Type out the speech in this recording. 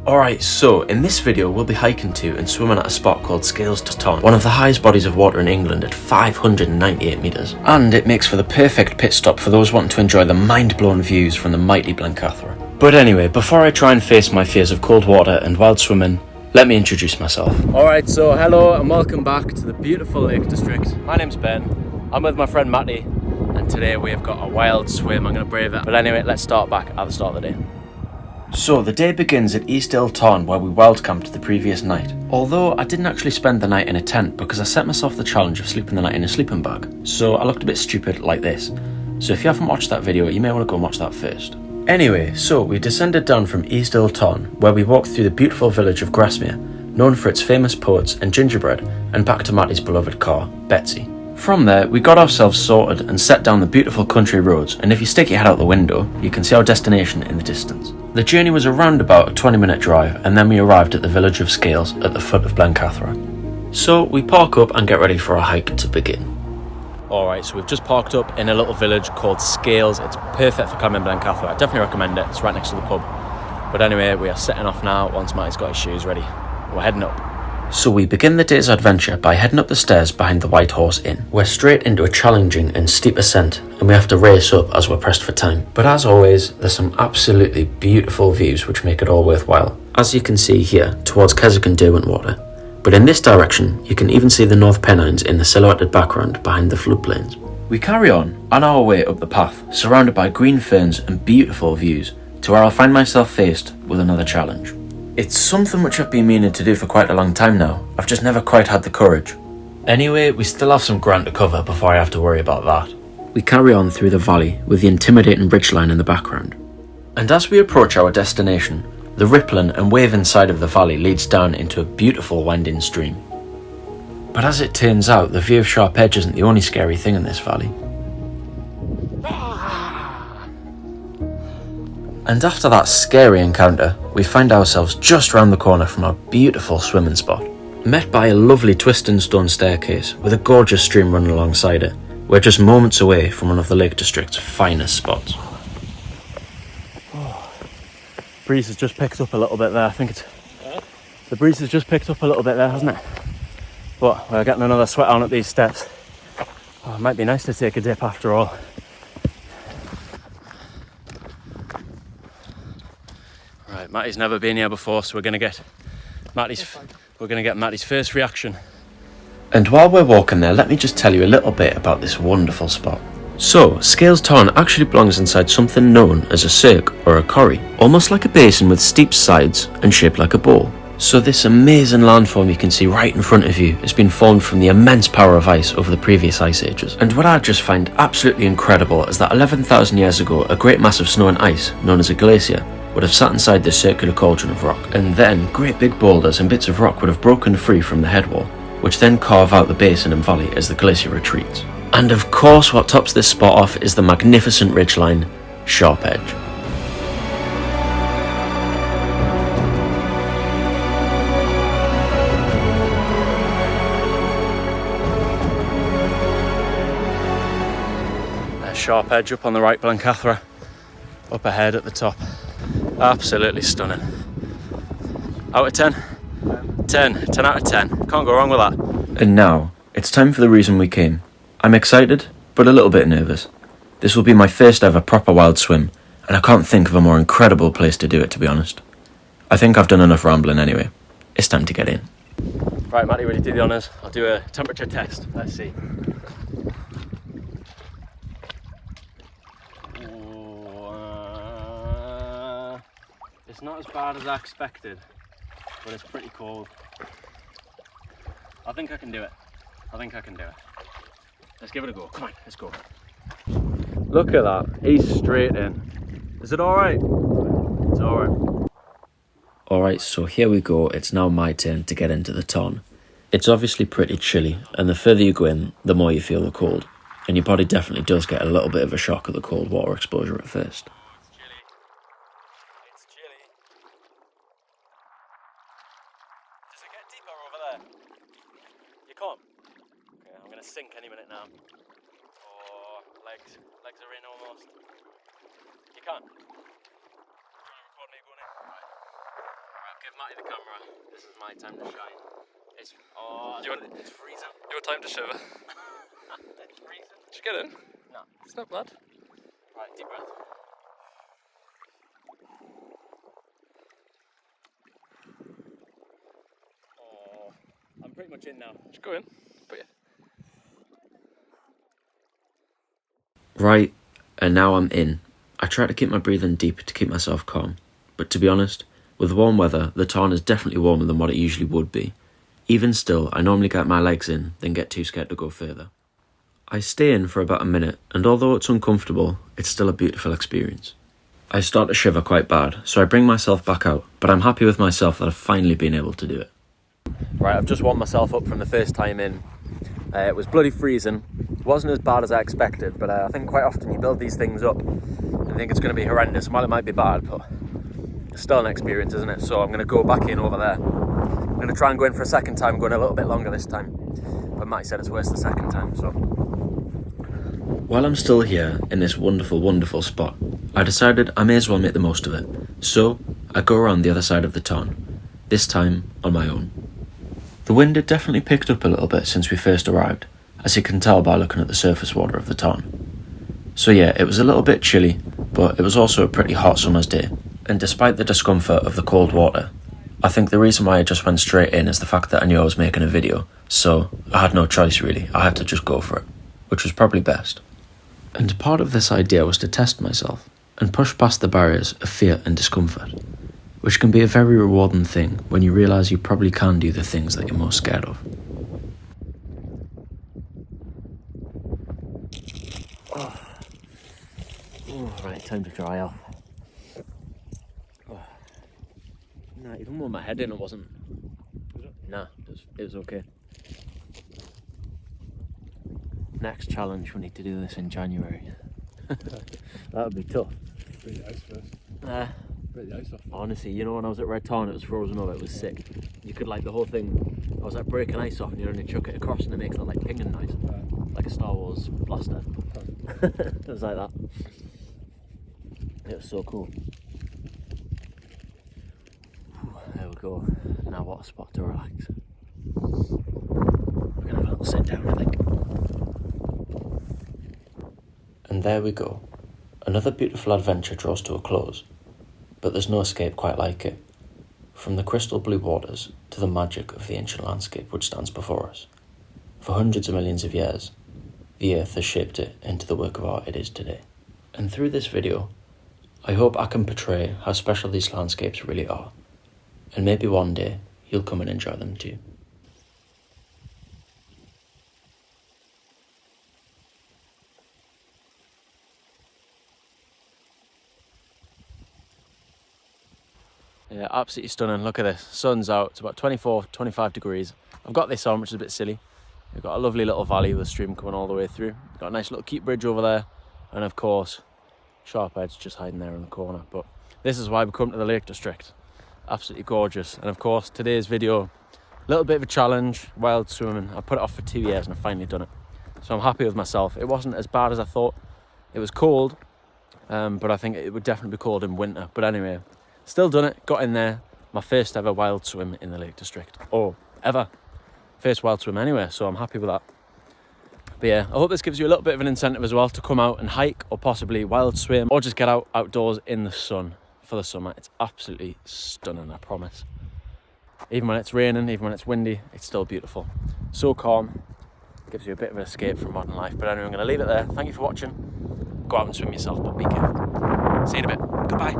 Alright, so in this video we'll be hiking to and swimming at a spot called Scales Tarn, one of the highest bodies of water in England at 598 metres. And it makes for the perfect pit stop for those wanting to enjoy the mind-blowing views from the mighty Blencathra. But anyway, before I try and face my fears of cold water and wild swimming, let me introduce myself. Alright, so hello and welcome back to the beautiful Lake District. My name's Ben, I'm with my friend Matty, and today we have got a wild swim. I'm going to brave it. But anyway, let's start back at the start of the day. So the day begins at Easedale Tarn, where we wild camped the previous night. Although I didn't actually spend the night in a tent because I set myself the challenge of sleeping the night in a sleeping bag. So I looked a bit stupid like this. So if you haven't watched that video, you may want to go and watch that first. Anyway, so we descended down from Easedale Tarn, where we walked through the beautiful village of Grasmere, known for its famous poets and gingerbread, and back to Matty's beloved car, Betsy. From there, we got ourselves sorted and set down the beautiful country roads, and if you stick your head out the window, you can see our destination in the distance. The journey was around about a 20-minute drive, and then we arrived at the village of Scales at the foot of Blencathra. So we park up and get ready for our hike to begin. Alright, so we've just parked up in a little village called Scales. It's perfect for climbing Blencathra. I definitely recommend it. It's right next to the pub. But anyway, we are setting off now once Matty's got his shoes ready. We're heading up. So we begin the day's adventure by heading up the stairs behind the White Horse Inn. We're straight into a challenging and steep ascent, and we have to race up as we're pressed for time. But as always, there's some absolutely beautiful views which make it all worthwhile. As you can see here, towards Keswick and Derwentwater. But in this direction, you can even see the North Pennines in the silhouetted background behind the floodplains. We carry on our way up the path, surrounded by green ferns and beautiful views, to where I'll find myself faced with another challenge. It's something which I've been meaning to do for quite a long time now. I've just never quite had the courage. Anyway, we still have some ground to cover before I have to worry about that. We carry on through the valley with the intimidating ridgeline in the background. And as we approach our destination, the rippling and waving side of the valley leads down into a beautiful winding stream. But as it turns out, the view of sharp edge isn't the only scary thing in this valley. And after that scary encounter, we find ourselves just round the corner from our beautiful swimming spot. Met by a lovely twisting stone staircase with a gorgeous stream running alongside it. We're just moments away from one of the Lake District's finest spots. Oh, breeze has just picked up a little bit there. I think the breeze has just picked up a little bit there, hasn't it? But we're getting another sweat on at these steps. Oh, it might be nice to take a dip after all. Right, Matty's never been here before, so we're gonna get Matty's first reaction. And while we're walking there, let me just tell you a little bit about this wonderful spot. So, Scales Tarn actually belongs inside something known as a cirque or a corrie, almost like a basin with steep sides and shaped like a bowl. So this amazing landform you can see right in front of you has been formed from the immense power of ice over the previous ice ages. And what I just find absolutely incredible is that 11,000 years ago, a great mass of snow and ice, known as a glacier, would have sat inside this circular cauldron of rock. And then great big boulders and bits of rock would have broken free from the head wall, which then carve out the basin and valley as the glacier retreats. And of course what tops this spot off is the magnificent ridgeline, Sharp Edge. There's Sharp Edge up on the right, Blencathra, up ahead at the top. Absolutely stunning. Out of 10? 10 out of 10. Can't go wrong with that. And now, it's time for the reason we came. I'm excited, but a little bit nervous. This will be my first ever proper wild swim, and I can't think of a more incredible place to do it, to be honest. I think I've done enough rambling anyway. It's time to get in. Right, Matty, ready to do the honours? I'll do a temperature test. Let's see. It's not as bad as I expected, but it's pretty cold. I think I can do it. Let's give it a go. Come on, let's go. Look at that. He's straight in. Is it alright? It's alright. Alright, so here we go. It's now my turn to get into the Tarn. It's obviously pretty chilly, and the further you go in, the more you feel the cold. And your body definitely does get a little bit of a shock at the cold water exposure at first. Sink any minute now. Oh, legs are in almost. You can. Record me going in. Right, give Matty the camera. This is my time to shine. It's it's freezing. Your time to shiver. It's freezing. Did you get in? No. It's not bad. Right, deep breath. Oh, I'm pretty much in now. Just go in. But yeah. Right, and now I'm in. I try to keep my breathing deep to keep myself calm, but to be honest, with warm weather, the Tarn is definitely warmer than what it usually would be. Even still, I normally get my legs in, then get too scared to go further. I stay in for about a minute, and although it's uncomfortable, it's still a beautiful experience. I start to shiver quite bad, so I bring myself back out, but I'm happy with myself that I've finally been able to do it. Right, I've just warmed myself up from the first time in. It was bloody freezing. It wasn't as bad as I expected, but I think quite often you build these things up and think it's going to be horrendous. While it might be bad, but it's still an experience, isn't it? So I'm going to go back in over there. I'm going to try and go in for a second time, going a little bit longer this time. But Matty said it's worse the second time, so. While I'm still here in this wonderful, wonderful spot, I decided I may as well make the most of it. So I go around the other side of the Tarn, this time on my own. The wind had definitely picked up a little bit since we first arrived, as you can tell by looking at the surface water of the Tarn. So yeah, it was a little bit chilly, but it was also a pretty hot summer's day. And despite the discomfort of the cold water, I think the reason why I just went straight in is the fact that I knew I was making a video, so I had no choice really. I had to just go for it, which was probably best. And part of this idea was to test myself and push past the barriers of fear and discomfort, which can be a very rewarding thing when you realise you probably can do the things that you're most scared of. Right, time to dry off. Nah, even with my head in, it wasn't. Nah, it was okay. Next challenge, we need to do this in January. That would be tough. Break the ice first. Break the ice off. Honestly, you know, when I was at Red Tarn, it was frozen up, it was sick. You could, like, the whole thing, I was like breaking ice off and you only chuck it across and it makes that, like, pinging noise. Like a Star Wars blaster. It was like that. It was so cool. There we go. Now what a spot to relax. We're gonna have a little sit down, I think. And there we go. Another beautiful adventure draws to a close, but there's no escape quite like it. From the crystal blue waters to the magic of the ancient landscape which stands before us. For hundreds of millions of years, the earth has shaped it into the work of art it is today. And through this video, I hope I can portray how special these landscapes really are, and maybe one day you'll come and enjoy them too. Yeah, absolutely stunning. Look at this. Sun's out. It's about 24, 25 degrees. I've got this on, which is a bit silly. We've got a lovely little valley with a stream coming all the way through. Got a nice little keep bridge over there. And of course, Sharp Edge just hiding there in the corner. But this is why we come to the Lake District. Absolutely gorgeous. And of course, today's video, a little bit of a challenge, wild swimming. I put it off for 2 years and I've finally done it. So I'm happy with myself. It wasn't as bad as I thought. It was cold, but I think it would definitely be cold in winter. But anyway, still done it, got in there. My first ever wild swim in the Lake District. Or ever. First wild swim anyway, so I'm happy with that. But yeah, I hope this gives you a little bit of an incentive as well to come out and hike or possibly wild swim or just get out outdoors in the sun for the summer. It's absolutely stunning, I promise. Even when it's raining, even when it's windy, it's still beautiful. So calm, gives you a bit of an escape from modern life. But anyway, I'm going to leave it there. Thank you for watching. Go out and swim yourself, but be careful. See you in a bit. Goodbye.